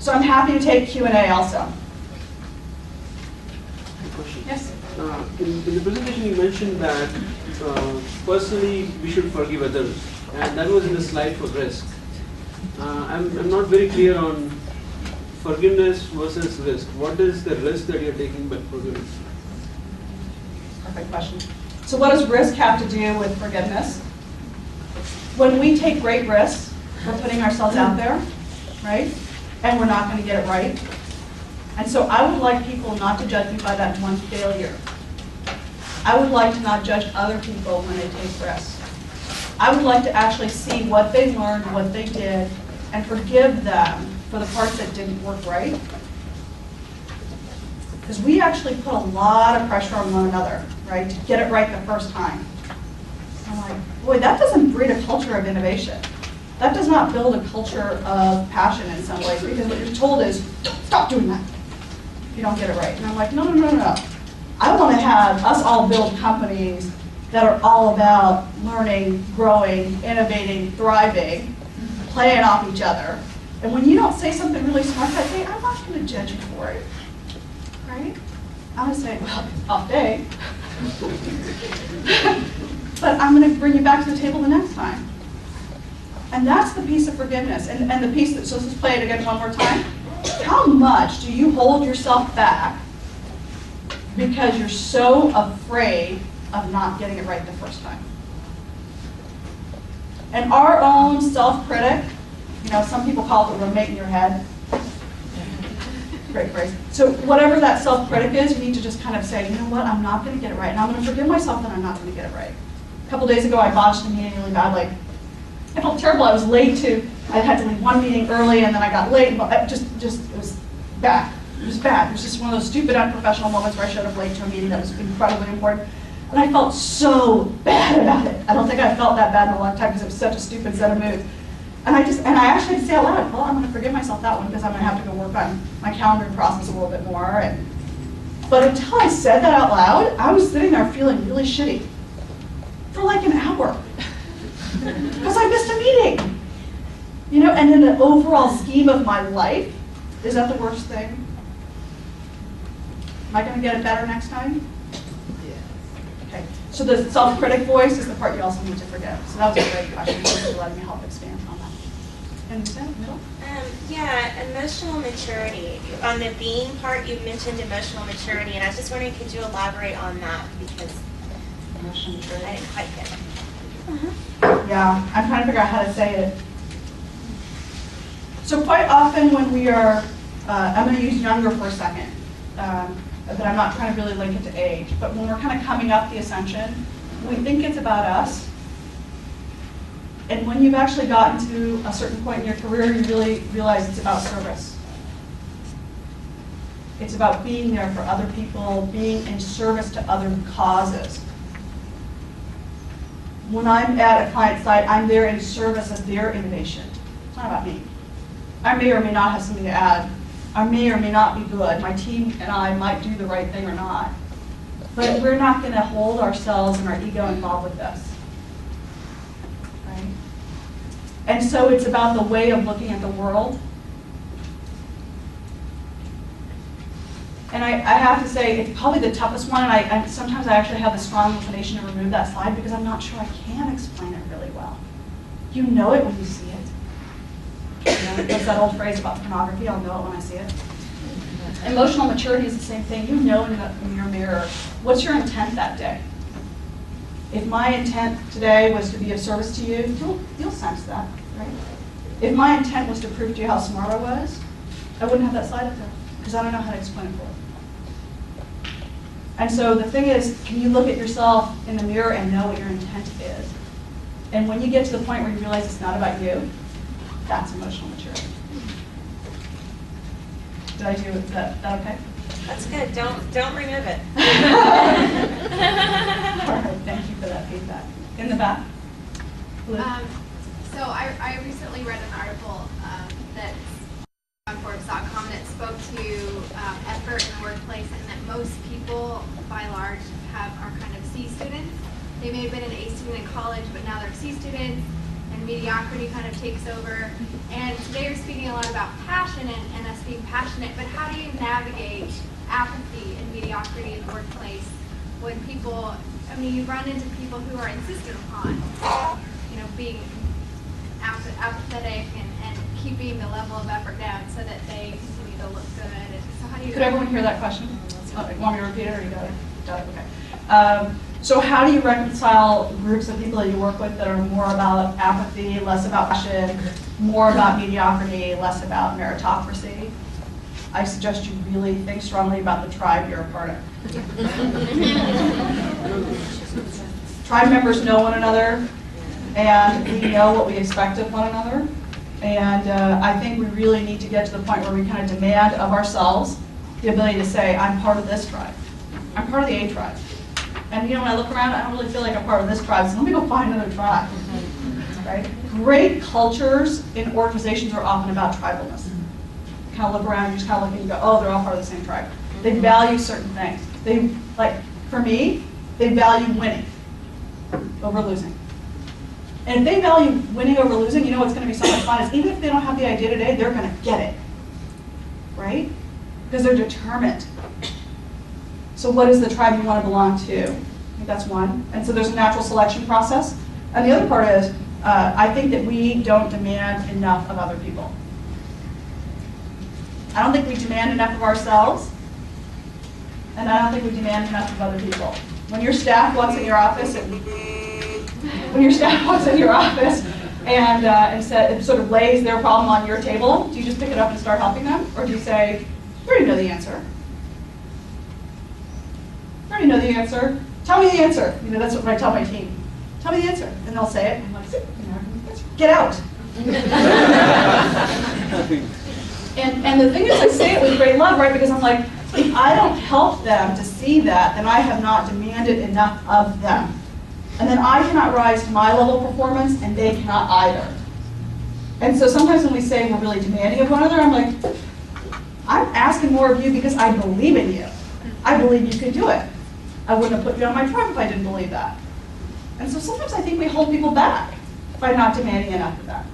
So I'm happy to take Q&A also. Question. Yes? In the presentation you mentioned that personally we should forgive others, and that was in the slide for risk. I'm not very clear on forgiveness versus risk. What is the risk that you're taking by forgiveness? Perfect question. So what does risk have to do with forgiveness? When we take great risks, we're putting ourselves out there, right? And we're not going to get it right. And so I would like people not to judge me by that one failure. I would like to not judge other people when they take risks. I would like to actually see what they learned, what they did, and forgive them for the parts that didn't work right. Because we actually put a lot of pressure on one another, right, to get it right the first time. I'm like, boy, that doesn't breed a culture of innovation. That does not build a culture of passion in some ways, because what you're told is, stop doing that if you don't get it right. And I'm like, no, no, no, no. I want to have us all build companies that are all about learning, growing, innovating, thriving, playing off each other. And when you don't say something really smart that day, I'm not going to judge you for it, right? I'm going to say, well, off day. But I'm going to bring you back to the table the next time. And that's the piece of forgiveness. And the piece that, so let's play it again one more time. How much do you hold yourself back because you're so afraid of not getting it right the first time? And our own self-critic, you know, some people call it the roommate in your head. Great phrase. So whatever that self-critic is, you need to just kind of say, you know what, I'm not going to get it right. And I'm going to forgive myself that I'm not going to get it right. A couple days ago, I botched a meeting really badly. I felt terrible. I was late I had to leave one meeting early, and then I got late. But it was bad. It was bad. It was just one of those stupid, unprofessional moments where I showed up late to a meeting that was incredibly important. And I felt so bad about it. I don't think I felt that bad in a long time because it was such a stupid set of moves. And I actually had to say out loud, well, I'm going to forgive myself that one because I'm going to have to go work on my calendaring process a little bit more. But until I said that out loud, I was sitting there feeling really shitty for like an hour because I missed a meeting. You know, and in the overall scheme of my life, is that the worst thing? Am I going to get it better next time? Okay, so the self-critic voice is the part you also need to forget. So that was a great question. Thank you for letting me help expand on that. And the middle? Yeah, emotional maturity. On the being part, you mentioned emotional maturity, and I was just wondering, could you elaborate on that? Because Emotional maturity. I didn't quite get it. Yeah, I'm trying to figure out how to say it. So quite often when we are, I'm going to use younger for a second, but I'm not trying to really link it to age, but when we're kind of coming up the ascension, we think it's about us. And when you've actually gotten to a certain point in your career, you really realize it's about service. It's about being there for other people, being in service to other causes. When I'm at a client site, I'm there in service of their innovation. It's not about me. I may or may not have something to add. I may or may not be good. My team and I might do the right thing or not. But we're not going to hold ourselves and our ego involved with this. Right? And so it's about the way of looking at the world. And I have to say, it's probably the toughest one, and sometimes I actually have a strong inclination to remove that slide because I'm not sure I can explain it really well. You know it when you see it. You know, that's that old phrase about pornography, I'll know it when I see it. Emotional maturity is the same thing. You know in your mirror, what's your intent that day? If my intent today was to be of service to you, you'll sense that, right? If my intent was to prove to you how smart I was, I wouldn't have that slide up there because I don't know how to explain it for you. And so the thing is, can you look at yourself in the mirror and know what your intent is? And when you get to the point where you realize it's not about you, that's emotional maturity. Did I do it? Is that okay? That's good. Don't remove it. All right, thank you for that feedback. In the back. So I recently read an article that's on Forbes.com that spoke to effort in the workplace, and that most people, by large, are kind of C students. They may have been an A student in college, but now they're C students. and mediocrity kind of takes over. And today you're speaking a lot about passion and us being passionate, but how do you navigate apathy and mediocrity in the workplace when people, I mean, you run into people who are insistent upon, being apathetic and keeping the level of effort down so that they continue to look good. And so how do you? Could everyone hear that question? Want me to repeat it, or you got it? Got it. Okay. So how do you reconcile groups of people that you work with that are more about apathy, less about passion, more about mediocrity, less about meritocracy? I suggest you really think strongly about the tribe you're a part of. Tribe members know one another, and we know what we expect of one another. And I think we really need to get to the point where we kind of demand of ourselves the ability to say, I'm part of this tribe. I'm part of the A tribe. And when I look around, I don't really feel like I'm part of this tribe, so let me go find another tribe. Right? Great cultures in organizations are often about tribalness. You kind of look around, you just kind of look and you go, oh, they're all part of the same tribe. They value certain things. For me, they value winning over losing. And if they value winning over losing, you know what's going to be so much fun is even if they don't have the idea today, they're going to get it. Right? Because they're determined. So what is the tribe you want to belong to? I think that's one. And so there's a natural selection process. And the other part is, I think that we don't demand enough of other people. I don't think we demand enough of ourselves. And I don't think we demand enough of other people. When your staff walks in your office and it sort of lays their problem on your table, do you just pick it up and start helping them? Or do you say, you already know the answer. You already know the answer. Tell me the answer. That's what I tell my team. Tell me the answer. And they'll say it. And I'm like, get out. and the thing is, I say it with great love, right? Because I'm like, if I don't help them to see that, then I have not demanded enough of them. And then I cannot rise to my level of performance, and they cannot either. And so sometimes when we say we're really demanding of one another, I'm like, I'm asking more of you because I believe in you. I believe you could do it. I wouldn't have put you on my tribe if I didn't believe that. And so sometimes I think we hold people back by not demanding enough of them.